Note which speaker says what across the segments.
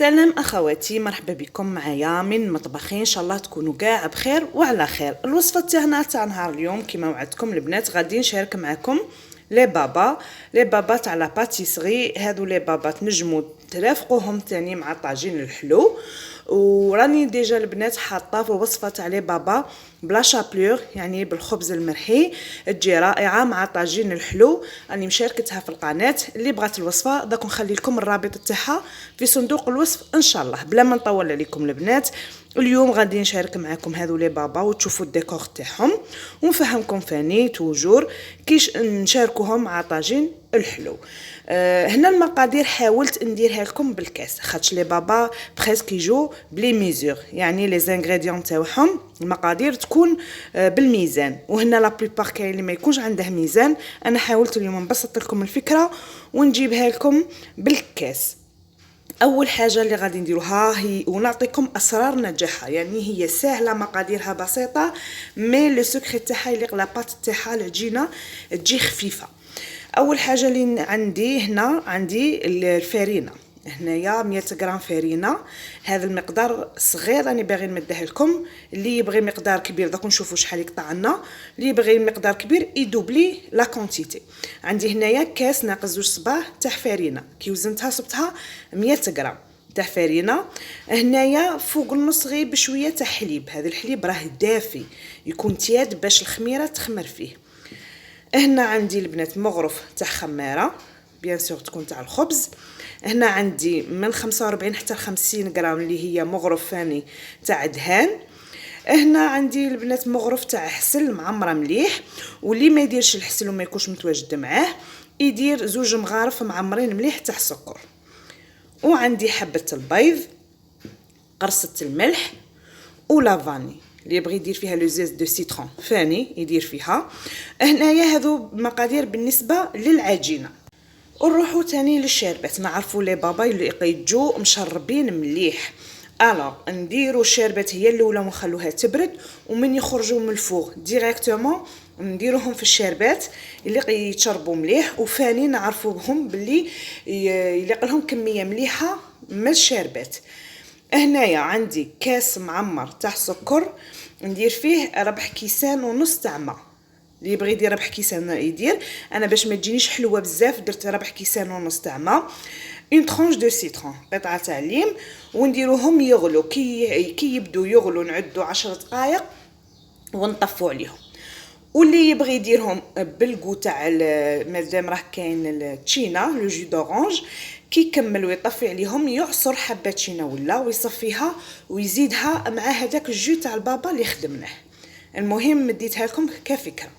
Speaker 1: سلام اخواتي، مرحبا بكم معايا من مطبخي. ان شاء الله تكونوا كاع بخير وعلى خير. الوصفه تاعنا تاع نهار اليوم كما وعدتكم البنات غادي نشارك معكم لي بابا تاع لا باتيسري. هادو لي بابا تنجموا ترافقوهم تاني مع طاجين الحلو، وراني ديجا البنات حاطه في الوصفه تاع لي بابا بلا شابلور، يعني بالخبز المرحي، تجي رائعه مع طاجين الحلو. راني مشاركتها في القناه، اللي بغات الوصفه داك نخلي لكم الرابط تاعها في صندوق الوصف ان شاء الله. بلا ما نطول عليكم البنات، اليوم غادي نشارك معكم هذو لي بابا وتشوفوا الديكور تاعهم، ونفهمكم فاني توجور كيش نشاركوهم مع طاجين الحلو. هنا المقادير حاولت نديرها لكم بالكاس، خاطش لي بابا بريسك يجو بلي ميزور، يعني لي زانغريديون تاعهم المقادير تكون بالميزان. وهنا لا بليبار كاين اللي ما يكونش عنده ميزان، انا حاولت اليوم نبسط لكم الفكره ونجيبها لكم بالكاس. اول حاجه اللي غادي نديروها هي ونعطيكم اسرار نجاحها، يعني هي سهله مقاديرها بسيطه، مي لو سكري تاعها يليق لا بات تاعها العجينه تجي خفيفه. اول حاجه اللي عندي هنا عندي الفارينه، هنايا 100 غرام فارينه. هذا المقدار صغير راني باغي نمديه لكم، اللي يبغي مقدار كبير دوك نشوفوا شحال يقطع لنا، اللي يبغي مقدار كبير يدوبلي لا كونتيتي. عندي هنايا كاس ناقص 2 صباع تاع فارينه، كي وزنتها صبتها 100 غرام تاع فارينه. هنايا فوق النص غير بشويه تاع حليب، هذا الحليب راه دافي يكون تياد باش الخميره تخمر فيه. هنا عندي البنات مغرف تاع خماره، بيان سور تكون تاع الخبز. هنا عندي من 45 حتى 50 غرام اللي هي مغرف ثاني تاع دهان. هنا عندي البنات مغرف تاع حسل معمره مليح، واللي ما يديرش الحسل وما يكونش متواجد معاه يدير 2 مغارف معمرين مليح تاع السكر. وعندي حبه البيض، قرصه الملح، ولا فاني اللي يبغي يدير فيها لو زيت دو سيترون فاني يدير فيها. هنايا هذو مقادير بالنسبه للعجينه. ونروحوا تاني للشربات. نعرفوا لي بابا اللي يجوا مشربين مليح، الوغ نديروا الشربات هي الاولى ونخلوها تبرد، ومن يخرجوا من الفوغ ديريكتومون نديروهم في الشربات اللي يتشربوا مليح، وفاني نعرفوهم باللي يليق لهم كميه مليحه من الشربات. هنايا عندي كاس معمر تاع سكر، ندير فيه 4.5 كيسان تاع ماء. اللي يبغي يدير 4 كيسان يدير، انا باش ما تجينيش حلوه بزاف درت 4 كيسان تاع ماء. اون ترونش دو سيترون، قطعه تاع ليم، ونديروهم يغلو. كي يبدو يغلو نعدو 10 دقائق ونطفو عليهم. واللي يبغي يديرهم بالكو تاع مادام راه كاين التشينا لو جو دورانج، كي يكمل ويطفي عليهم يعصر حبه تشينا ولا ويصفيها ويزيدها مع هذاك الجو تاع البابا اللي خدمناه. المهم مديتها لكم كفكره.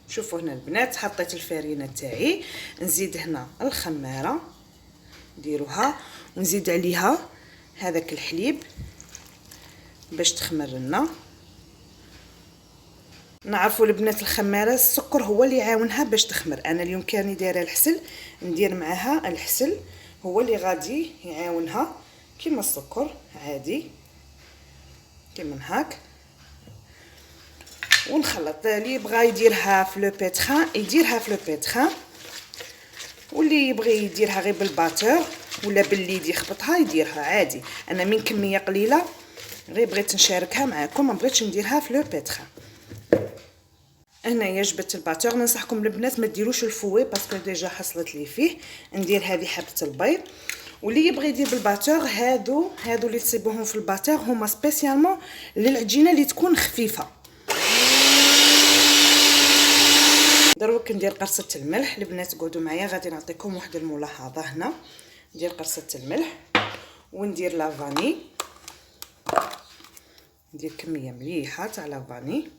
Speaker 1: شوفوا هنا البنات حطيت الفارينه تاعي، نزيد هنا الخماره نديروها، ونزيد عليها هذاك الحليب باش تخمر لنا. نعرفوا البنات الخماره السكر هو اللي يعاونها باش تخمر، انا اليوم كاني دايره الحسل ندير معاها الحسل هو اللي غادي يعاونها كيما السكر عادي كيما هاك. ونخلط، اللي يبغى يديرها في لو بيتران يديرها في لو بيتران، واللي يبغي يديرها غير بالباتور ولا بالليد يخبطها يديرها عادي. انا من كميه قليله غير بغيت نشاركها معكم، ما بغيتش نديرها في لو بيتران. هنايا جبت الباتور، ننصحكم البنات ما ديروش الفوي باسكو ديجا حصلت لي فيه. ندير هذه حبه البيض، واللي يبغي يدير بالباتور هادو اللي تصيبوهم في الباتور هما سبيسيالمون للعجينه اللي تكون خفيفه. دروك ندير قرصه الملح. البنات قعدوا معايا غادي نعطيكم واحد الملاحظه. هنا ندير قرصه الملح، وندير لا فاني، ندير كميه مليحه تاع لا فاني.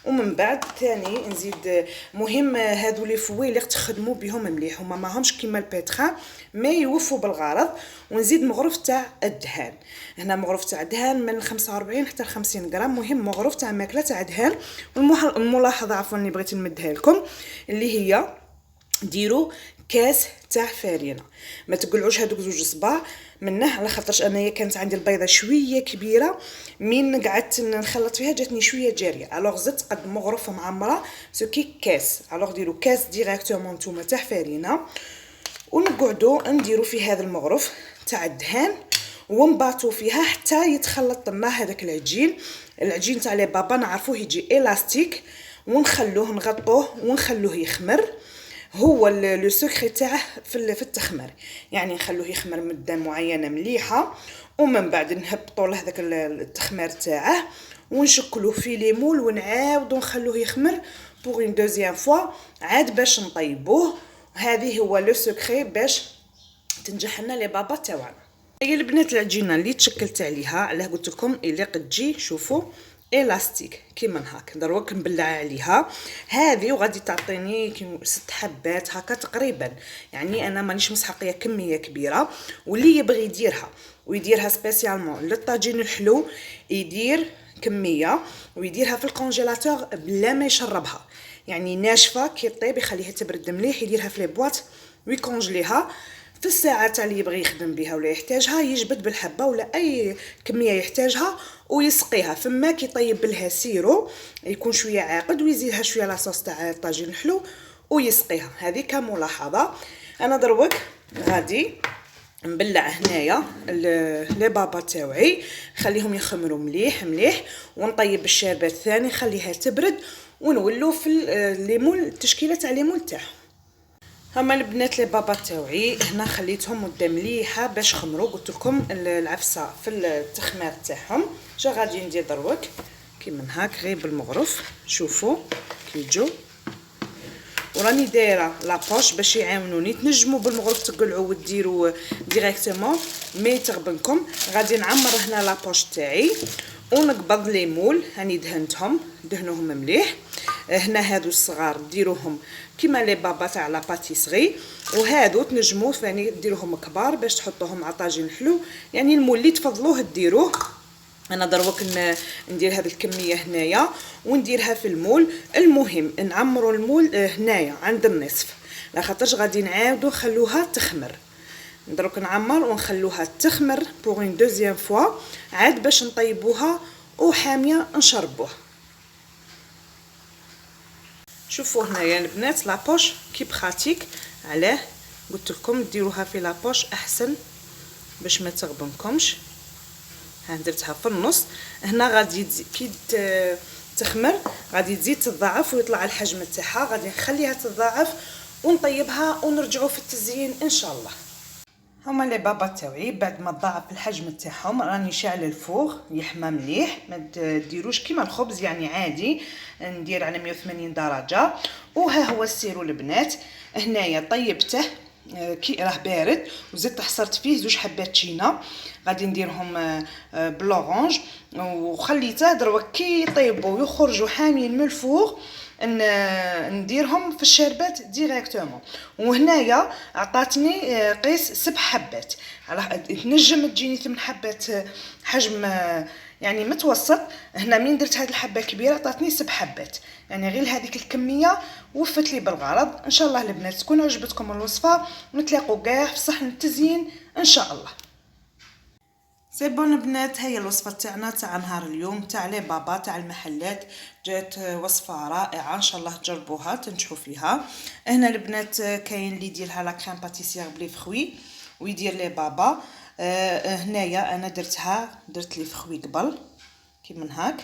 Speaker 1: ومن بعد ثاني نزيد، مهم هادو لي فوي اللي تخدموا بهم مليح، هما ماهمش كيما البيتران ما يوفوا بالغرض. ونزيد مغرف تاع الدهان، هنا مغرف تاع دهان من 45 حتى 50 غرام، مهم مغرف تاع ماكله تاع دهان. والملاحظه عفوا اللي بغيت نمدها لكم اللي هي ديروا كاس تاع فارينه، ما تقلعوش هذوك 2 صباع منه، على خاطرش انايا كانت عندي البيضه شويه كبيره، من قعدت نخلط فيها جاتني شويه جاريه. الوغ زدت قد مغرفه معمره سوكي كاس. الوغ ديروا كاس ديريكتومون نتوما تاع فارينه، ونقعدوا نديروا في هذا المغرف تاع الدهان ونباطو فيها حتى يتخلط لنا هذاك العجين تاع لي بابا نعرفوه يجي الاستيك، ونخلوه نغطوه ونخلوه يخمر. هو لو سكري تاعه في التخمر، يعني نخلوه يخمر مده معينه مليحه، ومن بعد نهبطوا له هذاك التخمير تاعه ونشكلوه في ليمول ونعاودو نخلوه يخمر بوغ اون دوزيام فوا عاد باش نطيبوه. هذه هو لو سكري باش تنجح لنا لي بابا تاعنا. هي البنات العجينه اللي تشكلت عليها، علاه قلت لكم اللي قد تجي شوفوا الاستيك كيما هاك. دروك نبلع عليها هذه وغادي تعطيني كي 6 حبات هكا تقريبا، يعني انا مانيش مسحقيه كميه كبيره. واللي يبغي يديرها ويديرها سبيسيالمون للطاجين الحلو يدير كميه ويديرها في الكونجيلاتور بلا ما يشربها، يعني ناشفه كي طيب يخليها تبرد مليح، يديرها في لي بواط ويكونجليها في الساعه تاع اللي يبغي يخدم بها ولا يحتاجها، يجبد بالحبه ولا اي كميه يحتاجها ويسقيها. فما كي يطيب لها سيرو يكون شويه عاقد ويزيدها شويه لاصوص تاع الطاجين الحلو ويسقيها. هذه كملاحظه. انا دروك غادي نبلع هنايا لي بابا تاوعي، خليهم يخمروا مليح مليح، ونطيب الشربات الثاني خليها تبرد، ونولو في الليمون التشكيله تاع الليمون تاعهم. هما البنات لي بابا تاوعي هنا خليتهم مده مليحه باش خمروا، قلت لكم العفسه في التخمير تاعهم. شا غادي ندير دروك كيما هاك غير بالمغرف، شوفوا كي يجوا. وراني دايره لابوش باش يعاونوني، تنجموا بالمغرف تقلعوا وديروا ديريكتومون مي تغبنكم. غادي نعمر هنا لابوش تاعي ونقبض لي مول، هاني دهنتهم دهنوهم مليح. هنا هادو الصغار ديروهم كيما لي بابا تاع لا باتيسري، وهادو تنجموا ثاني ديروهم كبار باش تحطوهم على طاجين حلو، يعني المول اللي تفضلوه ديروه. انا دروك ندير هذه الكميه هنايا ونديرها في المول. المهم نعمروا المول هنايا عند النصف، لاخاطرش غادي نعاودو نخلوها تخمر. دروك نعمر ونخلوها تخمر بوغ اون دوزيام فوا عاد باش نطيبوها وحاميه نشربوها. شوفوا هنايا البنات لابوش كي براتيك، علاه قلت لكم ديروها في لابوش احسن باش ما تغبنكمش. ها درتها في النص. هنا غادي كي تخمر غادي تزيد تضاعف ويطلع الحجم تاعها، غادي نخليها تضاعف ونطيبها ونرجعوا في التزيين ان شاء الله. هما لي بابا تاوعي بعد ما تضاعف الحجم تاعهم راني شاعله الفوغ يحمى مليح، ما ديروش كيما الخبز يعني عادي، ندير على 180 درجه. وها هو السيرو البنات هنايا طيبته كي راه بارد، وزدت حصرت فيه 2 حبات تشينا غادي نديرهم بلورانج وخليته دروك كي يطيبوا ويخرجوا حامين من الفوغ نديرهم في الشربات ديريكتومون. وهنايا عطاتني قيس 7 حبات، تنجم تجيني 8 حبات حجم يعني متوسط. هنا من درت هذه الحبه كبيره عطاتني 7 حبات، يعني غير هذيك الكميه وفت لي بالغرض. ان شاء الله البنات تكون عجبتكم الوصفه، ونتلاقوا كاع في صحن التزيين ان شاء الله. سي بون البنات، هي الوصفه تاعنا تاع نهار اليوم تاع لي بابا تاع المحلات. جات وصفه رائعه ان شاء الله تجربوها تنجحوا فيها. هنا البنات كاين اللي يديرها لا كريم باتيسير بلي فخوي ويدير لي بابا. هنايا انا درت لي فخوي قبل كيما هاك،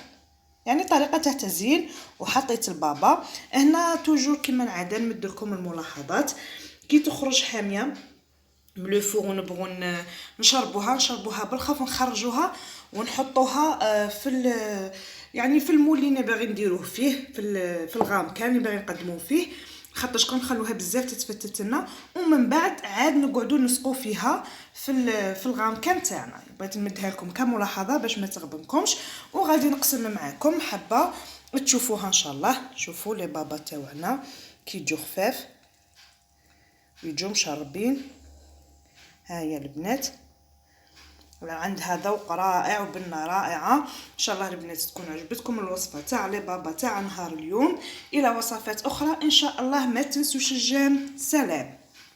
Speaker 1: يعني طريقه تاع تزيين وحطيت البابا. هنا توجور كيما العاده نمد لكم الملاحظات كي تخرج حاميه من لو فور ونبغوا نشربوها بالخف ونخرجوها ونحطوها في يعني في المول اللي باغي نديروه فيه في الغام كان اللي باغي نقدموه فيه، خاطرش كون نخلوها بزاف تتفتت لنا ومن بعد عاد نقعدوا نسقوا فيها في الغام كان تاعنا. بغيت نمدها لكم كملاحظه باش ما تغبنكمش، وغادي نقسم معكم حبه تشوفوها ان شاء الله. شوفوا لي بابا تاعنا كي يجوا خفاف ويجوا مشربين. هاهي البنات عندها ذوق رائع وبنه رائعه. ان شاء الله البنات تكون عجبتكم الوصفه تاع لي بابا تاع نهار اليوم. الى وصفات اخرى ان شاء الله، ما تنسوش الجيم. سلام.